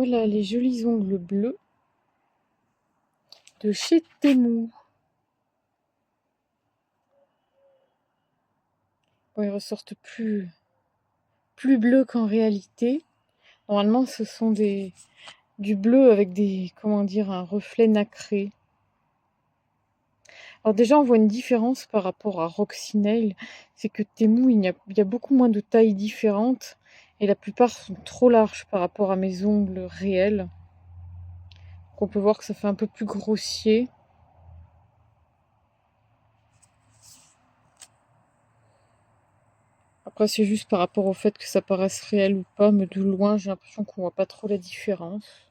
Voilà les jolis ongles bleus de chez Temu. Bon, ils ressortent plus bleus qu'en réalité. Normalement, ce sont du bleu avec un reflet nacré. Alors déjà, on voit une différence par rapport à Roxy Nail, c'est que Temu, il y a beaucoup moins de tailles différentes et la plupart sont trop larges par rapport à mes ongles réels. Donc on peut voir que ça fait un peu plus grossier. Après, c'est juste par rapport au fait que ça paraisse réel ou pas, mais de loin, j'ai l'impression qu'on voit pas trop la différence.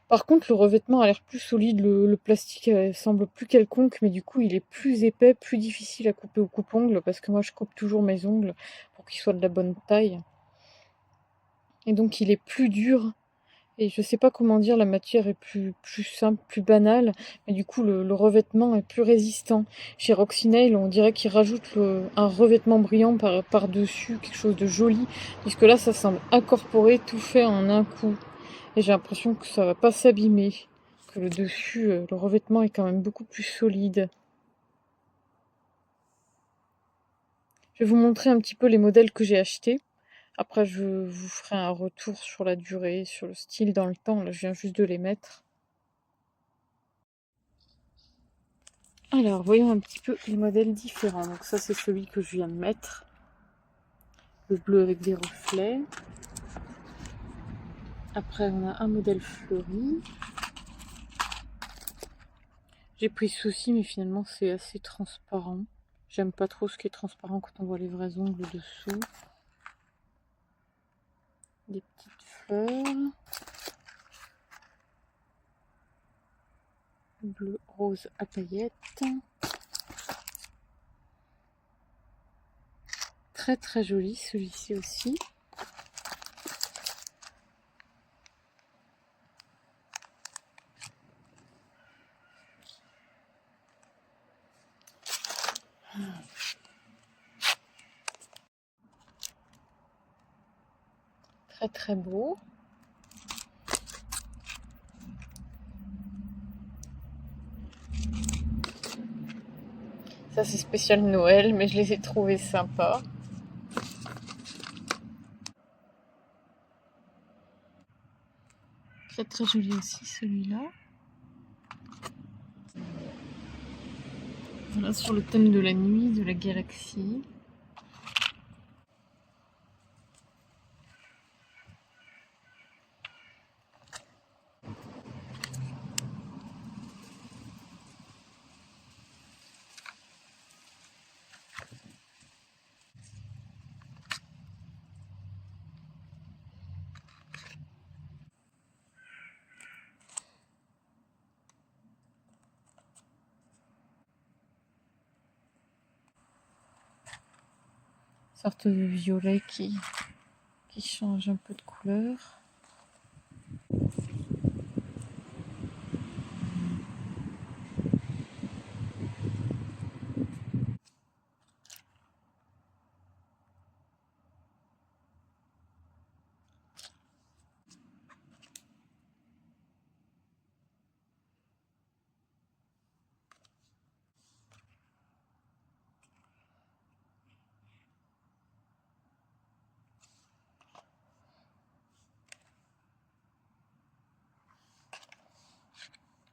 Par contre, le revêtement a l'air plus solide, le plastique semble plus quelconque, mais du coup, il est plus épais, plus difficile à couper au coupe-ongles, parce que moi, je coupe toujours mes ongles pour qu'ils soient de la bonne taille. Et donc, il est plus dur. Et je sais pas comment dire, la matière est plus simple, plus banale, mais du coup, le revêtement est plus résistant. Chez Roxy Nail, on dirait qu'ils rajoutent un revêtement brillant par-dessus, quelque chose de joli, puisque là, ça semble incorporé, tout fait en un coup. Et j'ai l'impression que ça va pas s'abîmer, que le dessus, le revêtement est quand même beaucoup plus solide. Je vais vous montrer un petit peu les modèles que j'ai achetés. Après, je vous ferai un retour sur la durée, sur le style dans le temps. Là, je viens juste de les mettre. Alors, voyons un petit peu les modèles différents. Donc ça, c'est celui que je viens de mettre. Le bleu avec des reflets. Après, on a un modèle fleuri. J'ai pris ceci, mais finalement, c'est assez transparent. J'aime pas trop ce qui est transparent quand on voit les vrais ongles dessous. Des petites fleurs. Bleu rose à paillettes. Très très joli celui-ci aussi. Très très beau. Ça c'est spécial Noël, mais je les ai trouvés sympas. Très très joli aussi celui-là. Voilà, sur le thème de la nuit, de la galaxie. Sorte de violet qui change un peu de couleur.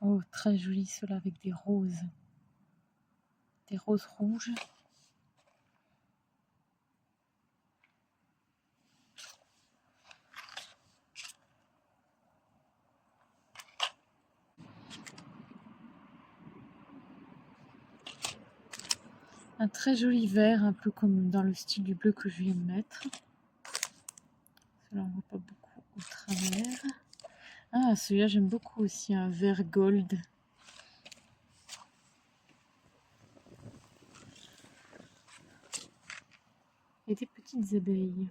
Oh, très joli cela avec des roses. Des roses rouges. Un très joli vert, un peu comme dans le style du bleu que je viens de mettre. Celui-là, on voit pas beaucoup au travers. Ah, celui-là, j'aime beaucoup aussi, un vert gold. Et des petites abeilles.